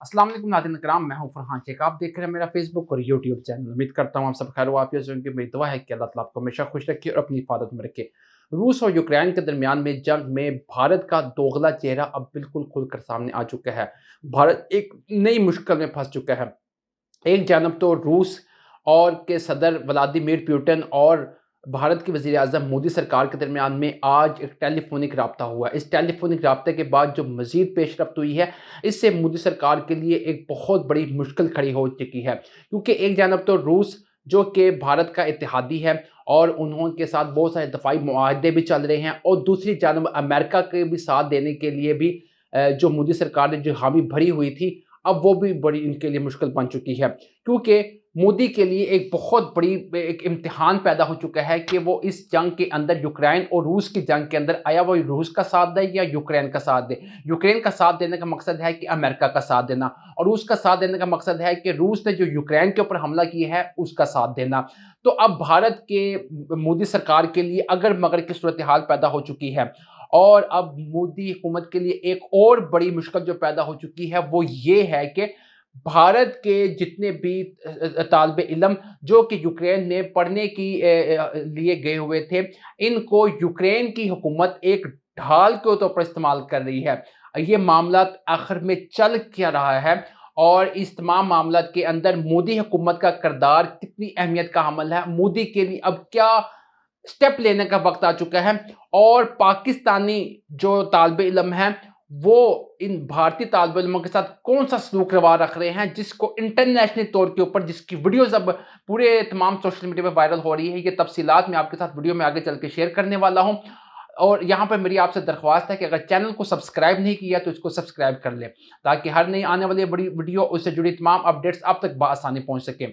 السلام علیکم ناظرین کرام، میں ہوں فرحان شیخ۔ آپ دیکھ رہے ہیں میرا فیس بک اور یوٹیوب چینل۔ امید کرتا ہوں آپ سب خیر و عافیت سے ہوں گے۔ میری دعا ہے کہ اللہ تعالیٰ آپ کو ہمیشہ خوش رکھے اور اپنی حفاظت میں رکھے۔ روس اور یوکرین کے درمیان میں جنگ میں بھارت کا دوغلا چہرہ اب بالکل کھل کر سامنے آ چکا ہے۔ بھارت ایک نئی مشکل میں پھنس چکا ہے۔ ایک جانب تو روس اور کے صدر ولادیمیر پیوٹن اور بھارت کی وزیر اعظم مودی سرکار کے درمیان میں آج ایک ٹیلی فونک رابطہ ہوا ہے۔ اس ٹیلی فونک رابطے کے بعد جو مزید پیش رفت ہوئی ہے، اس سے مودی سرکار کے لیے ایک بہت بڑی مشکل کھڑی ہو چکی ہے، کیونکہ ایک جانب تو روس جو کہ بھارت کا اتحادی ہے اور انہوں کے ساتھ بہت سارے دفاعی معاہدے بھی چل رہے ہیں، اور دوسری جانب امریکہ کے بھی ساتھ دینے کے لیے بھی جو مودی سرکار نے جو حامی بھری ہوئی تھی، اب وہ بھی بڑی ان کے لیے مشکل بن چکی ہے، کیونکہ مودی کے لیے ایک بہت بڑی ایک امتحان پیدا ہو چکا ہے کہ وہ اس جنگ کے اندر یوکرین اور روس کی جنگ کے اندر آیا وہ روس کا ساتھ دے یا یوکرین کا ساتھ دے۔ یوکرین کا ساتھ دینے کا مقصد ہے کہ امریکہ کا ساتھ دینا، اور روس کا ساتھ دینے کا مقصد ہے کہ روس نے جو یوکرین کے اوپر حملہ کیا ہے اس کا ساتھ دینا۔ تو اب بھارت کے مودی سرکار کے لیے اگر مگر کی صورتحال پیدا ہو چکی ہے، اور اب مودی حکومت کے لیے ایک اور بڑی مشکل جو پیدا ہو چکی ہے وہ یہ ہے کہ بھارت کے جتنے بھی طالب علم جو کہ یوکرین میں پڑھنے کی لیے گئے ہوئے تھے، ان کو یوکرین کی حکومت ایک ڈھال کے طور پر استعمال کر رہی ہے۔ یہ معاملات آخر میں چل کیا رہا ہے، اور اس تمام معاملات کے اندر مودی حکومت کا کردار کتنی اہمیت کا حامل ہے، مودی کے لیے اب کیا سٹیپ لینے کا وقت آ چکا ہے، اور پاکستانی جو طالب علم ہیں وہ ان بھارتی طالب علموں کے ساتھ کون سا سلوک روا رکھ رہے ہیں، جس کو انٹرنیشنل طور کے اوپر جس کی ویڈیوز اب پورے تمام سوشل میڈیا پہ وائرل ہو رہی ہے۔ یہ تفصیلات میں آپ کے ساتھ ویڈیو میں آگے چل کے شیئر کرنے والا ہوں، اور یہاں پر میری آپ سے درخواست ہے کہ اگر چینل کو سبسکرائب نہیں کیا تو اس کو سبسکرائب کر لیں، تاکہ ہر نئی آنے والی بڑی ویڈیو اس سے جڑی تمام اپڈیٹس آپ تک بآسانی پہنچ سکیں۔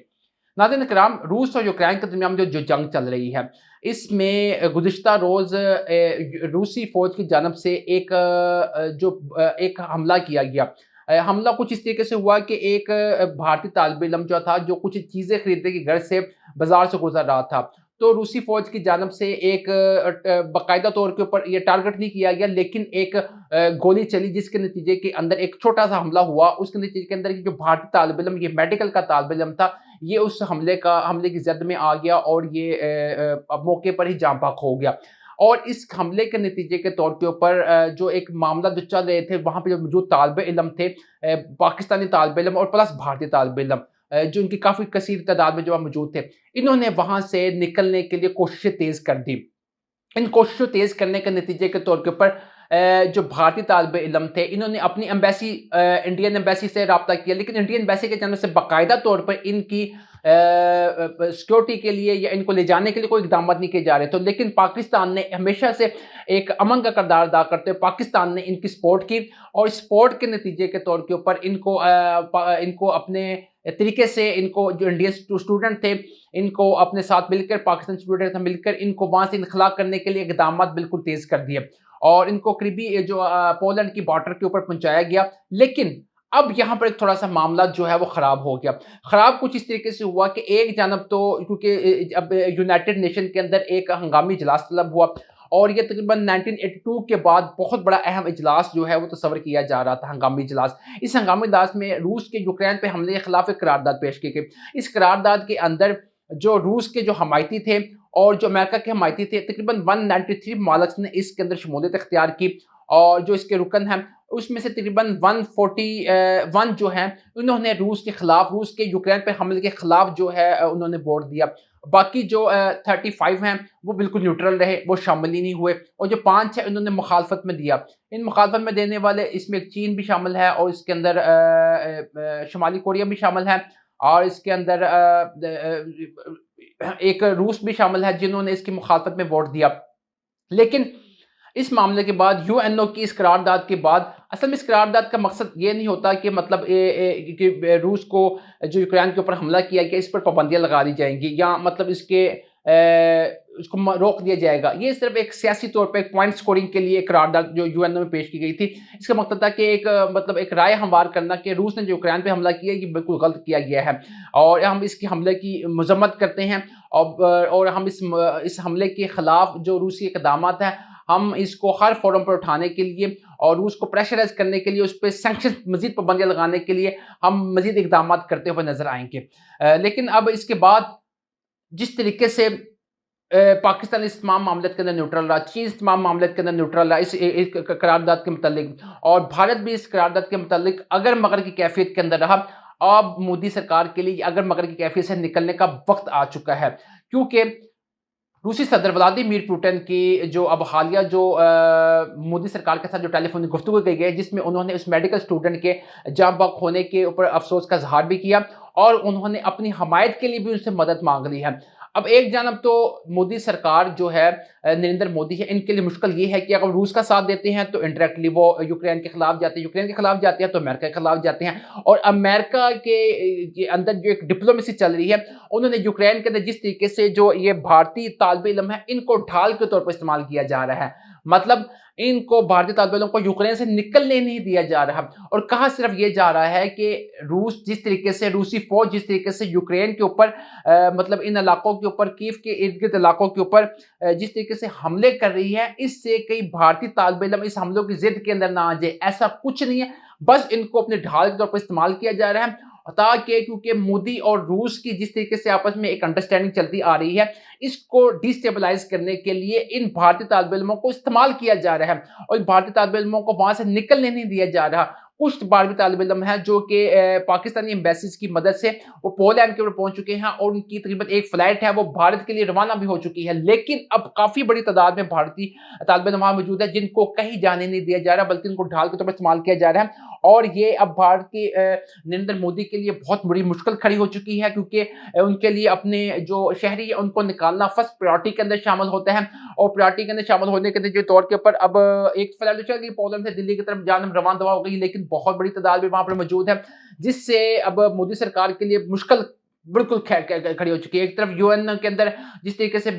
ناظرین کرام، روس اور یوکرین کے درمیان جو جنگ چل رہی ہے، اس میں گزشتہ روز روسی فوج کی جانب سے ایک حملہ کیا گیا۔ حملہ کچھ اس طریقے سے ہوا کہ ایک بھارتی طالب علم جو تھا، جو کچھ چیزیں خریدنے کے گھر سے بازار سے گزر رہا تھا، تو روسی فوج کی جانب سے ایک باقاعدہ طور کے اوپر یہ ٹارگٹ نہیں کیا گیا، لیکن ایک گولی چلی، جس کے نتیجے کے اندر ایک چھوٹا سا حملہ ہوا۔ اس کے نتیجے کے اندر جو بھارتی طالب علم، یہ میڈیکل کا طالب علم تھا، یہ اس حملے کی زد میں آ گیا، اور یہ موقع پر ہی جاں بحق ہو گیا۔ اور اس حملے کے نتیجے کے طور کے اوپر جو ایک معاملہ جو چل رہے تھے، وہاں پہ جو موجود طالب علم تھے، پاکستانی طالب علم اور پلس بھارتی طالب علم، جو ان کی کافی کثیر تعداد میں جو موجود تھے، انہوں نے وہاں سے نکلنے کے لیے کوششیں تیز کر دی۔ ان کوششوں تیز کرنے کے نتیجے کے طور کے اوپر جو بھارتی طالب علم تھے، انہوں نے اپنی ایمبیسی، انڈین ایمبیسی سے رابطہ کیا، لیکن انڈین ایمبیسی کے جانب سے باقاعدہ طور پر ان کی سیکورٹی کے لیے یا ان کو لے جانے کے لیے کوئی اقدامات نہیں کیے جا رہے تھے، لیکن پاکستان نے ہمیشہ سے ایک امن کا کردار ادا کرتے ہوئے پاکستان نے ان کی سپورٹ کی، اور سپورٹ کے نتیجے کے طور کے اوپر ان کو اپنے طریقے سے، ان کو جو انڈین اسٹوڈنٹ تھے، ان کو اپنے ساتھ مل کر، پاکستان اسٹوڈنٹ سے مل کر ان کو وہاں سے انخلا کرنے کے لیے اقدامات بالکل تیز کر دیے، اور ان کو قریبی جو پولینڈ کی بارڈر کے اوپر پہنچایا گیا۔ لیکن اب یہاں پر ایک تھوڑا سا معاملہ جو ہے وہ خراب ہو گیا۔ خراب کچھ اس طریقے سے ہوا کہ ایک جانب تو کیونکہ اب یونائٹڈ نیشن کے اندر ایک ہنگامی اجلاس طلب ہوا، اور یہ تقریباً 1982 کے بعد بہت بڑا اہم اجلاس جو ہے وہ تصور کیا جا رہا تھا، ہنگامی اجلاس۔ اس ہنگامی اجلاس میں روس کے یوکرین پہ حملے کے خلاف ایک قرارداد پیش کی گئی۔ اس قرارداد کے اندر جو روس کے جو حمایتی تھے اور جو امریکہ کے حمایتی تھے، تقریباً 193 ممالک نے اس کے اندر شمولیت اختیار کی، اور جو اس کے رکن ہیں اس میں سے تقریباً 141 جو ہیں، انہوں نے روس کے خلاف، روس کے یوکرین پہ حملے کے خلاف جو ہے انہوں نے ووٹ دیا۔ باقی جو 35 ہیں وہ بالکل نیوٹرل رہے، وہ شامل ہی نہیں ہوئے، اور جو 5 ہیں انہوں نے مخالفت میں دیا۔ ان مخالفت میں دینے والے اس میں چین بھی شامل ہے، اور اس کے اندر شمالی کوریا بھی شامل ہے، اور اس کے اندر ایک روس بھی شامل ہے، جنہوں نے اس کی مخالفت میں ووٹ دیا۔ لیکن اس معاملے کے بعد، یو این او کی اس قرارداد کے بعد، اصل میں اس قرارداد کا مقصد یہ نہیں ہوتا کہ مطلب کہ روس کو جو یوکرین کے اوپر حملہ کیا گیا اس پر پابندیاں لگا دی جائیں گی، یا مطلب اس کو روک دیا جائے گا۔ یہ صرف ایک سیاسی طور پہ ایک پوائنٹ سکورنگ کے لیے قرارداد جو یو این او میں پیش کی گئی تھی۔ اس کا مقصد تھا کہ ایک رائے ہموار کرنا کہ روس نے جو یوکرین پہ حملہ کیا یہ بالکل غلط کیا گیا ہے، اور ہم اس کی حملے کی مذمت کرتے ہیں، اور ہم اس حملے کے خلاف جو روسی اقدامات ہیں ہم اس کو ہر فورم پر اٹھانے کے لیے اور روس کو پریشرائز کرنے کے لیے، اس پہ سینکشن مزید پابندیاں لگانے کے لیے ہم مزید اقدامات کرتے ہوئے نظر آئیں گے۔ لیکن اب اس کے بعد جس طریقے سے پاکستان اس تمام معاملات کے اندر نیوٹرل رہا، چین اس تمام معاملات کے اندر نیوٹرل رہا اس قرارداد کے متعلق، اور بھارت بھی اس قرارداد کے متعلق اگر مگر کی کیفیت کے اندر رہا، اب مودی سرکار کے لیے اگر مگر کی کیفیت سے نکلنے کا وقت آ چکا ہے، کیونکہ روسی صدر ولادیمیر پوٹن کی جو اب حالیہ جو مودی سرکار کے ساتھ جو ٹیلی فونک گفتگو کی گئی ہے، جس میں انہوں نے اس میڈیکل اسٹوڈنٹ کے جاں بحق ہونے کے اوپر افسوس کا اظہار بھی کیا اور انہوں نے اپنی حمایت کے لیے بھی ان سے مدد مانگ لی ہے۔ اب ایک جانب تو مودی سرکار جو ہے، نریندر مودی ہے، ان کے لیے مشکل یہ ہے کہ اگر روس کا ساتھ دیتے ہیں تو انڈائریکٹلی وہ یوکرین کے خلاف جاتے ہیں، یوکرین کے خلاف جاتے ہیں تو امریکہ کے خلاف جاتے ہیں، اور امریکہ کے اندر جو ایک ڈپلومیسی چل رہی ہے، انہوں نے یوکرین کے اندر جس طریقے سے جو یہ بھارتی طالب علم ہے ان کو ڈھال کے طور پر استعمال کیا جا رہا ہے، مطلب ان کو بھارتی طالب علم کو یوکرین سے نکلنے نہیں دیا جا رہا، اور کہا صرف یہ جا رہا ہے کہ روس جس طریقے سے، روسی فوج جس طریقے سے یوکرین کے اوپر مطلب ان علاقوں کے اوپر، کیف کے ارد گرد علاقوں کے اوپر جس طریقے سے حملے کر رہی ہے، اس سے کئی بھارتی طالب علم اس حملوں کی زد کے اندر نہ آ جائے، ایسا کچھ نہیں ہے، بس ان کو اپنے ڈھال کے طور پر استعمال کیا جا رہا ہے، تاکہ کیونکہ مودی اور روس کی جس طریقے سے آپس میں ایک انڈرسٹینڈنگ چلتی آ رہی ہے، اس کو ڈی اسٹیبلائز کرنے کے لیے ان بھارتی طالب علموں کو استعمال کیا جا رہا ہے، اور ان بھارتی طالب علموں کو وہاں سے نکلنے نہیں دیا جا رہا۔ کچھ بھارتی طالب علم ہیں جو کہ پاکستانی ایمبیسیز کی مدد سے وہ پولینڈ کے اوپر پہنچ چکے ہیں، اور ان کی تقریباً ایک فلائٹ ہے وہ بھارت کے لیے روانہ بھی ہو چکی ہے، لیکن اب کافی بڑی تعداد میں بھارتی طالب علم وہاں موجود ہے جن کو کہیں جانے نہیں دیا جا رہا، بلکہ ان کو ڈھال کے طور پر استعمال کیا جا رہا ہے، اور یہ اب بھارت کے نریندر مودی کے لیے بہت بڑی مشکل کھڑی ہو چکی ہے، کیونکہ ان کے لیے اپنے جو شہری ہیں ان کو نکالنا فرسٹ پرائورٹی کے اندر شامل ہوتا ہے، اور پرائورٹی کے اندر شامل ہونے کے جو طور کے اوپر اب ایک فلائٹ چل گئی پولینڈ سے دلی کی طرف جانب روان دوا ہو گئی، لیکن بہت بڑی تعداد بھی وہاں پر موجود ہے، جس سے اب مودی سرکار کے لیے مشکل بالکل کھڑی ہو چکی ہے۔ ایک طرف یو این کے اندر جس طریقے سے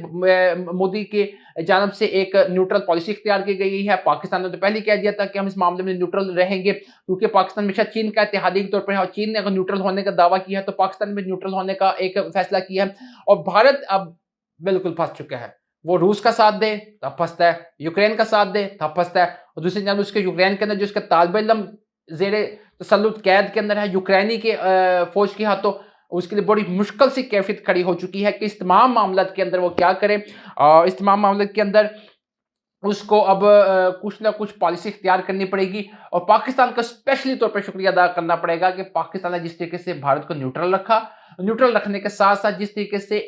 مودی کی جانب سے ایک نیوٹرل پالیسی اختیار کی گئی ہے، پاکستان نے تو پہلے کہہ دیا تھا کہ ہم اس معاملے میں نیوٹرل رہیں گے، کیونکہ پاکستان ہمیشہ چین کا اتحادی کے طور پر ہے، اور چین نے اگر نیوٹرل ہونے کا دعویٰ کیا ہے تو پاکستان میں نیوٹرل ہونے کا ایک فیصلہ کیا ہے، اور بھارت اب بالکل پھنس چکا ہے، وہ روس کا ساتھ دے تب پھنستا ہے، یوکرین کا ساتھ دے تب پھنستا ہے، اور دوسری جانب اس کے یوکرین کے اندر جو اس کا طالب علم زیر تسلط قید کے اندر ہے یوکرینی کے فوج کے ہاتھوں، اس کے لیے بڑی مشکل سی کیفیت کھڑی ہو چکی ہے کہ اس تمام معاملات کے اندر وہ کیا کرے، اور اس تمام معاملات کے اندر اس کو اب کچھ نہ کچھ پالیسی اختیار کرنی پڑے گی، اور پاکستان کا اسپیشلی طور پر شکریہ ادا کرنا پڑے گا کہ پاکستان نے جس طریقے سے بھارت کو نیوٹرل رکھا، نیوٹرل رکھنے کے ساتھ ساتھ جس طریقے سے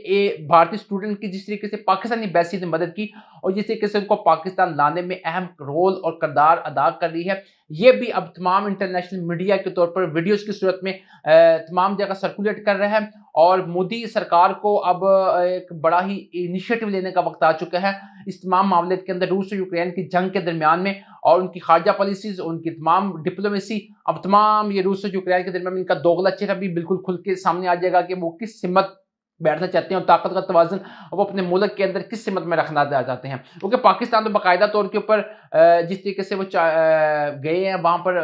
بھارتی اسٹوڈنٹ کی جس طریقے سے پاکستانی ایمبیسی نے مدد کی، اور جس طریقے سے ان کو پاکستان لانے میں اہم رول اور کردار ادا کر رہی ہے، یہ بھی اب تمام انٹرنیشنل میڈیا کے طور پر ویڈیوز کی صورت میں تمام جگہ سرکولیٹ کر رہا ہے، اور مودی سرکار کو اب ایک بڑا ہی انیشیٹو لینے کا وقت آ چکا ہے اس تمام معاملات کے اندر، روس اور یوکرین کی جنگ کے درمیان میں، اور ان کی خارجہ پالیسیز، ان کی تمام ڈپلومیسی، اب تمام یہ روس اور یوکرین کے درمیان ان کا دوغلا چہرہ بھی بالکل کھل کے سامنے آ جائے گا کہ وہ کس سمت بیٹھنا چاہتے ہیں، اور طاقت کا توازن وہ اپنے ملک کے اندر کس سمت میں رکھنا چاہتے ہیں، کیونکہ پاکستان تو باقاعدہ طور کے اوپر جس طریقے سے وہ گئے ہیں وہاں پر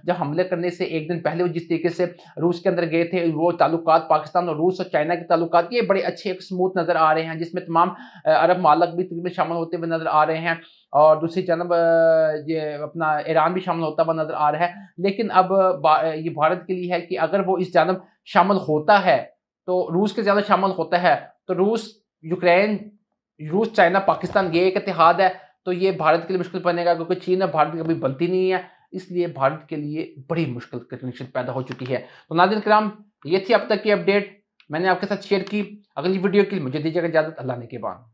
جب حملے کرنے سے ایک دن پہلے وہ جس طریقے سے روس کے اندر گئے تھے، وہ تعلقات پاکستان اور روس اور چائنا کے تعلقات یہ بڑے اچھے ایک سموتھ نظر آ رہے ہیں، جس میں تمام عرب ممالک بھی تقریباً شامل ہوتے ہوئے نظر آ رہے ہیں، اور دوسری جانب یہ اپنا ایران بھی شامل ہوتا ہوا نظر آ رہا ہے، لیکن اب یہ بھارت کے لیے ہے کہ اگر وہ اس جانب شامل ہوتا ہے تو روس کے زیادہ شامل ہوتا ہے تو روس، یوکرین، روس، چائنا، پاکستان یہ ایک اتحاد ہے، تو یہ بھارت کے لیے مشکل بنے گا، کیونکہ چین اور بھارت کی کبھی بنتی نہیں ہے، اس لیے بھارت کے لیے بڑی مشکل کنڈیشن پیدا ہو چکی ہے۔ تو ناظرین کرام، یہ تھی اب تک کی اپڈیٹ میں نے آپ کے ساتھ شیئر کی، اگلی ویڈیو کے لیے مجھے دیجیے گا اجازت، اللہ نے کے بعد۔